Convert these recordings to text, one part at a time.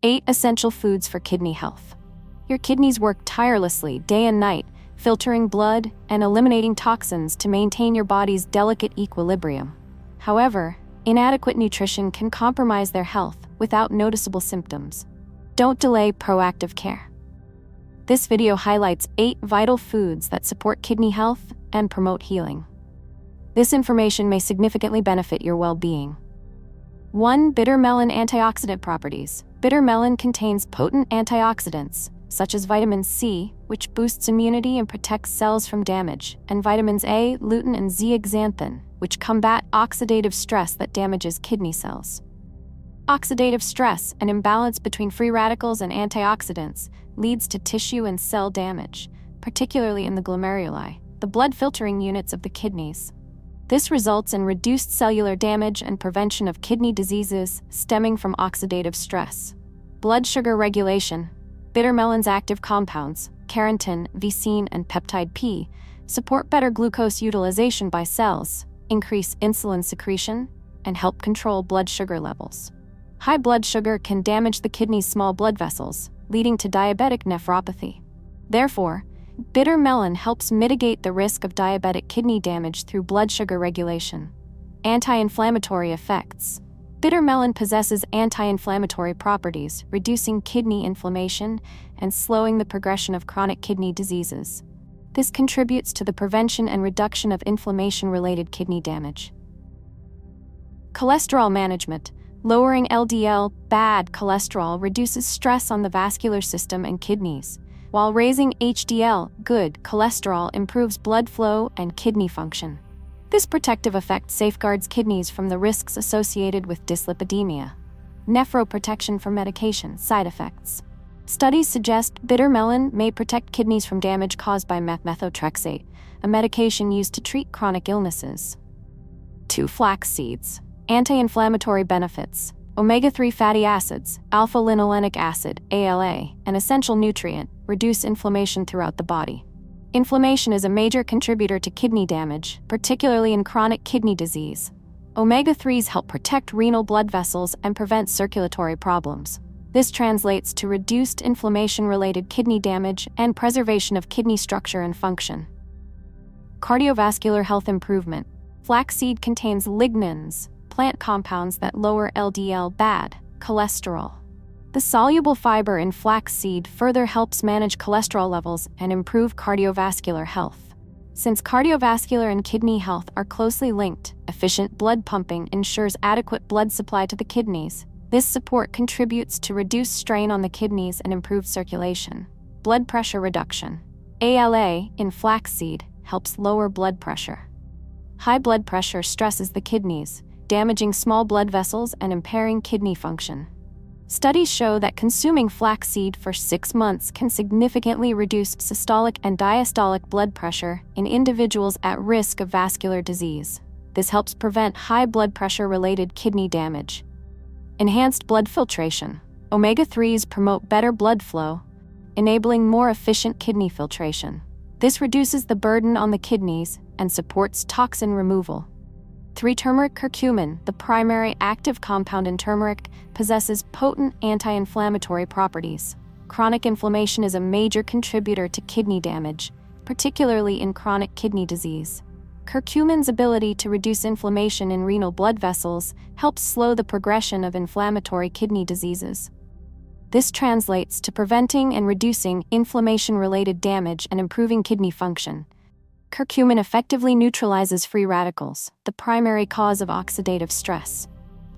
8 essential foods for kidney health. Your kidneys work tirelessly day and night, filtering blood and eliminating toxins to maintain your body's delicate equilibrium. However, inadequate nutrition can compromise their health without noticeable symptoms. Don't delay proactive care. This video highlights 8 vital foods that support kidney health and promote healing. This information may significantly benefit your well-being. 1. Bitter melon antioxidant properties. Bitter melon contains potent antioxidants, such as vitamin C, which boosts immunity and protects cells from damage, and vitamins A, lutein, and zeaxanthin, which combat oxidative stress that damages kidney cells. Oxidative stress, an imbalance between free radicals and antioxidants, leads to tissue and cell damage, particularly in the glomeruli, the blood filtering units of the kidneys. This results in reduced cellular damage and prevention of kidney diseases stemming from oxidative stress. Blood sugar regulation. Bitter melon's active compounds, carotene, visin, and peptide P, support better glucose utilization by cells, increase insulin secretion, and help control blood sugar levels. High blood sugar can damage the kidney's small blood vessels, leading to diabetic nephropathy. Therefore, bitter melon helps mitigate the risk of diabetic kidney damage through blood sugar regulation. Anti-inflammatory effects. Bitter melon possesses anti-inflammatory properties, reducing kidney inflammation and slowing the progression of chronic kidney diseases. This contributes to the prevention and reduction of inflammation-related kidney damage. Cholesterol management. Lowering LDL, bad cholesterol, reduces stress on the vascular system and kidneys, while raising HDL, good cholesterol, improves blood flow and kidney function. This protective effect safeguards kidneys from the risks associated with dyslipidemia. Nephroprotection from medication side effects. Studies suggest bitter melon may protect kidneys from damage caused by methotrexate, a medication used to treat chronic illnesses. 2. Flax seeds. Anti-inflammatory benefits. Omega-3 fatty acids, alpha-linolenic acid, ALA, an essential nutrient, reduce inflammation throughout the body. Inflammation is a major contributor to kidney damage, particularly in chronic kidney disease. Omega-3s help protect renal blood vessels and prevent circulatory problems. This translates to reduced inflammation-related kidney damage and preservation of kidney structure and function. Cardiovascular health improvement. Flaxseed contains lignans, plant compounds that lower LDL bad cholesterol. The soluble fiber in flaxseed further helps manage cholesterol levels and improve cardiovascular health. Since cardiovascular and kidney health are closely linked, efficient blood pumping ensures adequate blood supply to the kidneys. This support contributes to reduced strain on the kidneys and improved circulation. Blood pressure reduction. ALA in flaxseed helps lower blood pressure. High blood pressure stresses the kidneys, damaging small blood vessels and impairing kidney function. Studies show that consuming flaxseed for 6 months can significantly reduce systolic and diastolic blood pressure in individuals at risk of vascular disease. This helps prevent high blood pressure-related kidney damage. Enhanced blood filtration. Omega-3s promote better blood flow, enabling more efficient kidney filtration. This reduces the burden on the kidneys and supports toxin removal. 3. Turmeric curcumin, the primary active compound in turmeric, possesses potent anti-inflammatory properties. Chronic inflammation is a major contributor to kidney damage, particularly in chronic kidney disease. Curcumin's ability to reduce inflammation in renal blood vessels helps slow the progression of inflammatory kidney diseases. This translates to preventing and reducing inflammation-related damage and improving kidney function. Curcumin effectively neutralizes free radicals, the primary cause of oxidative stress.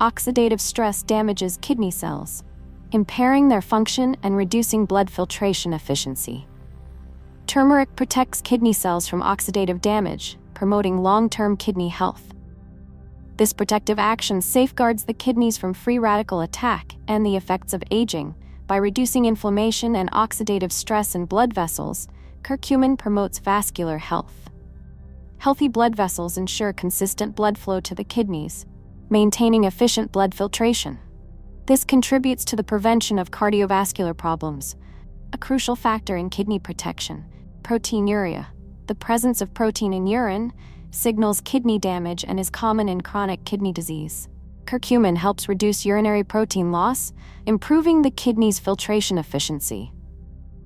Oxidative stress damages kidney cells, impairing their function and reducing blood filtration efficiency. Turmeric protects kidney cells from oxidative damage, promoting long-term kidney health. This protective action safeguards the kidneys from free radical attack and the effects of aging. By reducing inflammation and oxidative stress in blood vessels, curcumin promotes vascular health. Healthy blood vessels ensure consistent blood flow to the kidneys, maintaining efficient blood filtration. This contributes to the prevention of cardiovascular problems, a crucial factor in kidney protection. Proteinuria. The presence of protein in urine signals kidney damage and is common in chronic kidney disease. Curcumin helps reduce urinary protein loss, improving the kidney's filtration efficiency.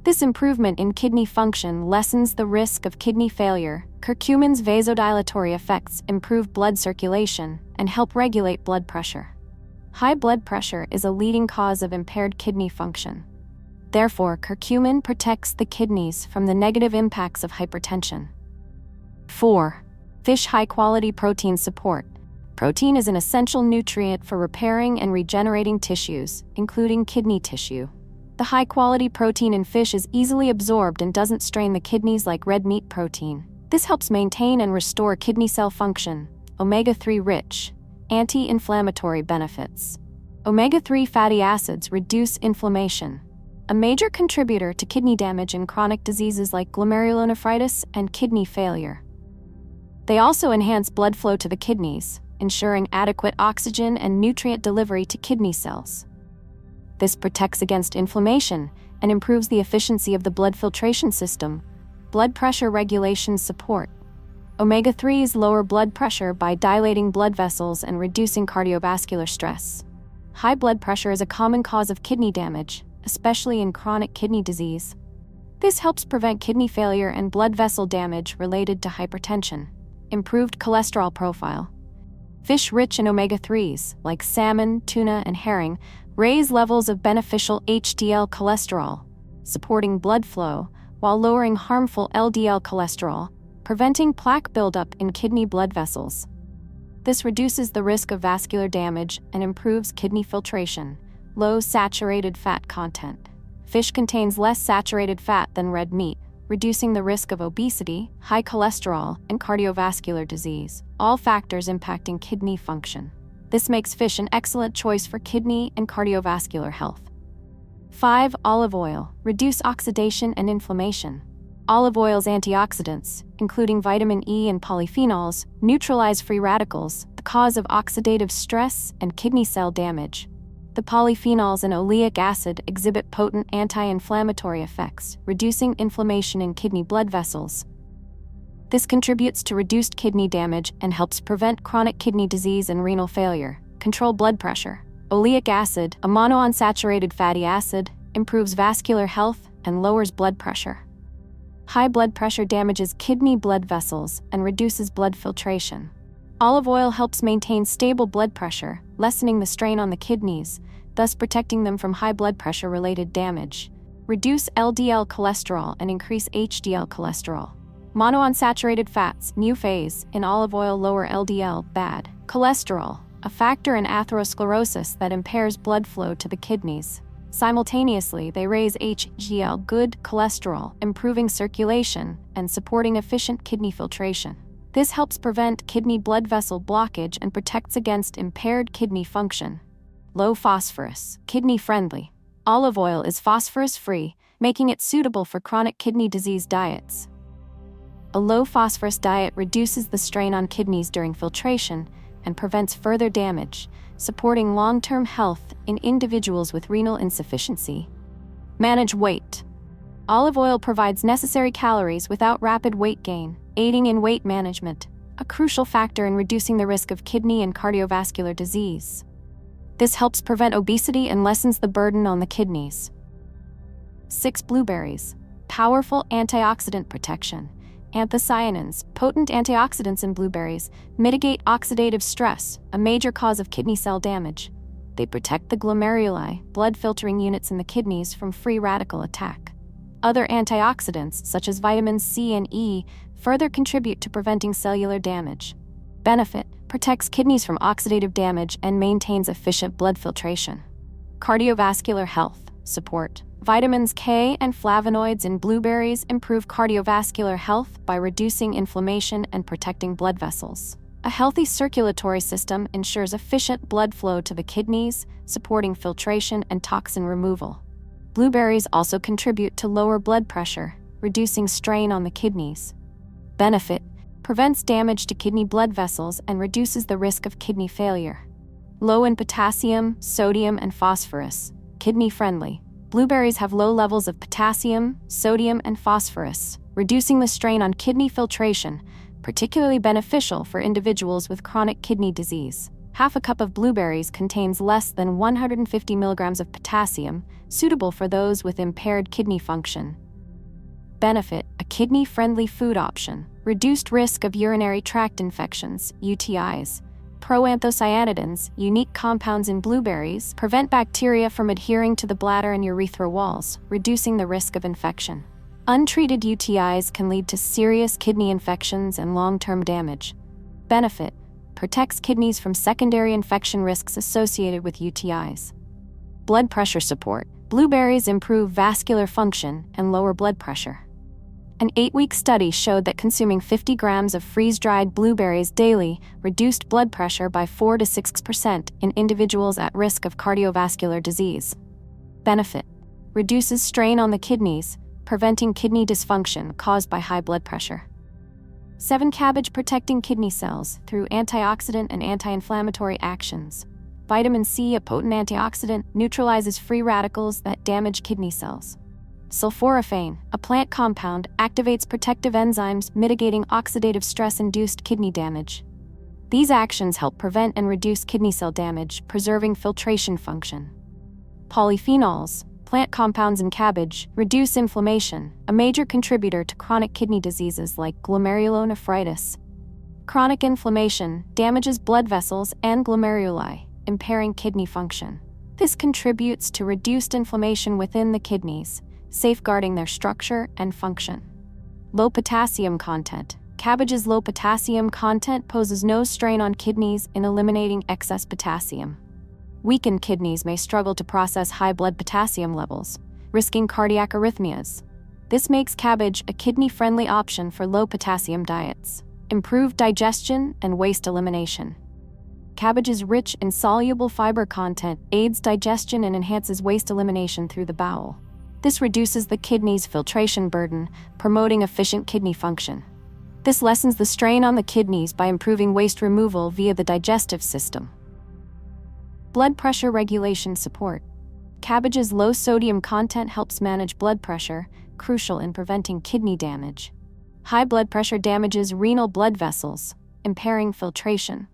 This improvement in kidney function lessens the risk of kidney failure. Curcumin's vasodilatory effects improve blood circulation and help regulate blood pressure. High blood pressure is a leading cause of impaired kidney function. Therefore, curcumin protects the kidneys from the negative impacts of hypertension. 4. Fish high-quality protein support. Protein is an essential nutrient for repairing and regenerating tissues, including kidney tissue. The high-quality protein in fish is easily absorbed and doesn't strain the kidneys like red meat protein. This helps maintain and restore kidney cell function. Omega-3 rich. Anti-inflammatory benefits. Omega-3 fatty acids reduce inflammation, a major contributor to kidney damage in chronic diseases like glomerulonephritis and kidney failure. They also enhance blood flow to the kidneys, ensuring adequate oxygen and nutrient delivery to kidney cells. This protects against inflammation and improves the efficiency of the blood filtration system. Blood pressure regulation support. Omega-3s lower blood pressure by dilating blood vessels and reducing cardiovascular stress. High blood pressure is a common cause of kidney damage, especially in chronic kidney disease. This helps prevent kidney failure and blood vessel damage related to hypertension. Improved cholesterol profile. Fish rich in omega-3s, like salmon, tuna, and herring, raise levels of beneficial HDL cholesterol, supporting blood flow while lowering harmful LDL cholesterol, preventing plaque buildup in kidney blood vessels. This reduces the risk of vascular damage and improves kidney filtration. Low saturated fat content. Fish contains less saturated fat than red meat, reducing the risk of obesity, high cholesterol, and cardiovascular disease, all factors impacting kidney function. This makes fish an excellent choice for kidney and cardiovascular health. 5. Olive oil. Reduce oxidation and inflammation. Olive oil's antioxidants, including vitamin E and polyphenols, neutralize free radicals, the cause of oxidative stress and kidney cell damage. The polyphenols and oleic acid exhibit potent anti-inflammatory effects, reducing inflammation in kidney blood vessels. This contributes to reduced kidney damage and helps prevent chronic kidney disease and renal failure. Control blood pressure. Oleic acid, a monounsaturated fatty acid, improves vascular health and lowers blood pressure. High blood pressure damages kidney blood vessels and reduces blood filtration. Olive oil helps maintain stable blood pressure, lessening the strain on the kidneys, thus protecting them from high blood pressure-related damage. Reduce LDL cholesterol and increase HDL cholesterol. Monounsaturated fats, new phase, in olive oil lower LDL, bad cholesterol, a factor in atherosclerosis that impairs blood flow to the kidneys. Simultaneously, they raise HDL, good cholesterol, improving circulation and supporting efficient kidney filtration. This helps prevent kidney blood vessel blockage and protects against impaired kidney function. Low phosphorus, kidney-friendly. Olive oil is phosphorus-free, making it suitable for chronic kidney disease diets. A low-phosphorus diet reduces the strain on kidneys during filtration and prevents further damage, supporting long-term health in individuals with renal insufficiency. Manage weight. Olive oil provides necessary calories without rapid weight gain, aiding in weight management, a crucial factor in reducing the risk of kidney and cardiovascular disease. This helps prevent obesity and lessens the burden on the kidneys. 6. Blueberries. Powerful antioxidant protection. Anthocyanins, potent antioxidants in blueberries, mitigate oxidative stress, a major cause of kidney cell damage. They protect the glomeruli, blood filtering units in the kidneys, from free radical attack. Other antioxidants, such as vitamins C and E, further contribute to preventing cellular damage. Benefit: protects kidneys from oxidative damage and maintains efficient blood filtration. Cardiovascular health support. Vitamins K and flavonoids in blueberries improve cardiovascular health by reducing inflammation and protecting blood vessels. A healthy circulatory system ensures efficient blood flow to the kidneys, supporting filtration and toxin removal. Blueberries also contribute to lower blood pressure, reducing strain on the kidneys. Benefit: prevents damage to kidney blood vessels and reduces the risk of kidney failure. Low in potassium, sodium, and phosphorus. Kidney-friendly. Blueberries have low levels of potassium, sodium, and phosphorus, reducing the strain on kidney filtration, particularly beneficial for individuals with chronic kidney disease. Half a cup of blueberries contains less than 150 milligrams of potassium, suitable for those with impaired kidney function. Benefit: a kidney-friendly food option. Reduced risk of urinary tract infections, UTIs. Proanthocyanidins, unique compounds in blueberries, prevent bacteria from adhering to the bladder and urethra walls, reducing the risk of infection. Untreated UTIs can lead to serious kidney infections and long-term damage. Benefit: protects kidneys from secondary infection risks associated with UTIs. Blood pressure support. Blueberries improve vascular function and lower blood pressure. An 8-week study showed that consuming 50 grams of freeze-dried blueberries daily reduced blood pressure by 4 to 6% in individuals at risk of cardiovascular disease. Benefit: reduces strain on the kidneys, preventing kidney dysfunction caused by high blood pressure. 7. Cabbage protecting kidney cells through antioxidant and anti-inflammatory actions. Vitamin C, a potent antioxidant, neutralizes free radicals that damage kidney cells. Sulforaphane, a plant compound, activates protective enzymes, mitigating oxidative stress-induced kidney damage. These actions help prevent and reduce kidney cell damage, preserving filtration function. Polyphenols, plant compounds in cabbage, reduce inflammation, a major contributor to chronic kidney diseases like glomerulonephritis. Chronic inflammation damages blood vessels and glomeruli, impairing kidney function. This contributes to reduced inflammation within the kidneys, safeguarding their structure and function. Low potassium content. Cabbage's low potassium content poses no strain on kidneys in eliminating excess potassium. Weakened kidneys may struggle to process high blood potassium levels, risking cardiac arrhythmias. This makes cabbage a kidney-friendly option for low potassium diets. Improved digestion and waste elimination. Cabbage's rich in soluble fiber content aids digestion and enhances waste elimination through the bowel. This reduces the kidney's filtration burden, promoting efficient kidney function. This lessens the strain on the kidneys by improving waste removal via the digestive system. Blood pressure regulation support. Cabbage's low sodium content helps manage blood pressure, crucial in preventing kidney damage. High blood pressure damages renal blood vessels, impairing filtration.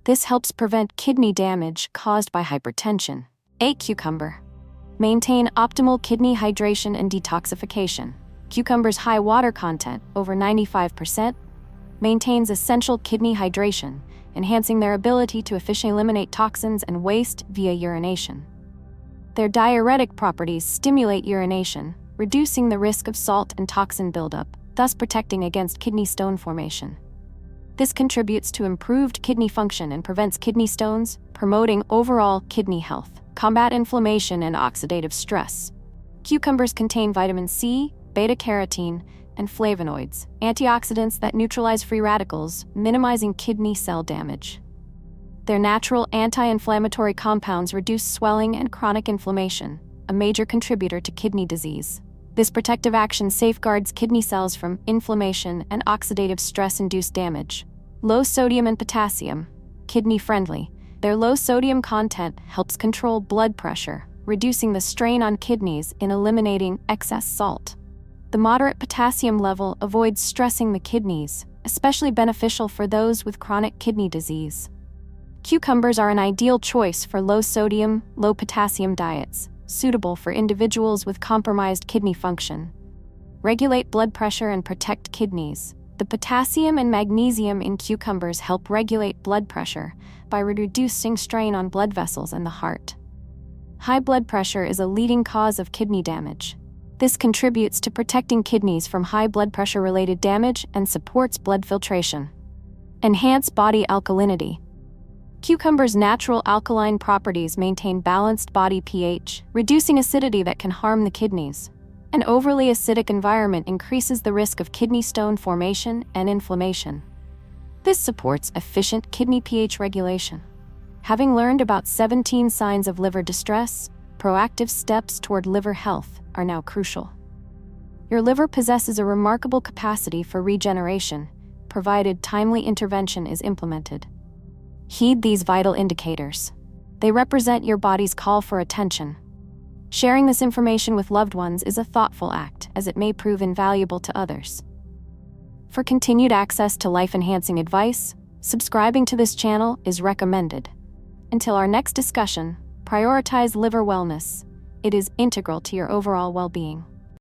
This helps prevent kidney damage caused by hypertension. A cucumber. Maintain optimal kidney hydration and detoxification. Cucumber's high water content, over 95%, maintains essential kidney hydration, enhancing their ability to efficiently eliminate toxins and waste via urination. Their diuretic properties stimulate urination, reducing the risk of salt and toxin buildup, thus protecting against kidney stone formation. This contributes to improved kidney function and prevents kidney stones, promoting overall kidney health. Combat inflammation and oxidative stress. Cucumbers contain vitamin C, beta-carotene, and flavonoids, antioxidants that neutralize free radicals, minimizing kidney cell damage. Their natural anti-inflammatory compounds reduce swelling and chronic inflammation, a major contributor to kidney disease. This protective action safeguards kidney cells from inflammation and oxidative stress-induced damage. Low sodium and potassium, kidney-friendly. Their low sodium content helps control blood pressure, reducing the strain on kidneys and eliminating excess salt. The moderate potassium level avoids stressing the kidneys, especially beneficial for those with chronic kidney disease. Cucumbers are an ideal choice for low sodium, low potassium diets, suitable for individuals with compromised kidney function. Regulate blood pressure and protect kidneys. The potassium and magnesium in cucumbers help regulate blood pressure by reducing strain on blood vessels and the heart. High blood pressure is a leading cause of kidney damage. This contributes to protecting kidneys from high blood pressure-related damage and supports blood filtration. Enhance body alkalinity. Cucumbers' natural alkaline properties maintain balanced body pH, reducing acidity that can harm the kidneys. An overly acidic environment increases the risk of kidney stone formation and inflammation. This supports efficient kidney pH regulation. Having learned about 17 signs of liver distress, proactive steps toward liver health are now crucial. Your liver possesses a remarkable capacity for regeneration, provided timely intervention is implemented. Heed these vital indicators. They represent your body's call for attention. Sharing this information with loved ones is a thoughtful act, as it may prove invaluable to others. For continued access to life-enhancing advice, subscribing to this channel is recommended. Until our next discussion, prioritize liver wellness. It is integral to your overall well-being.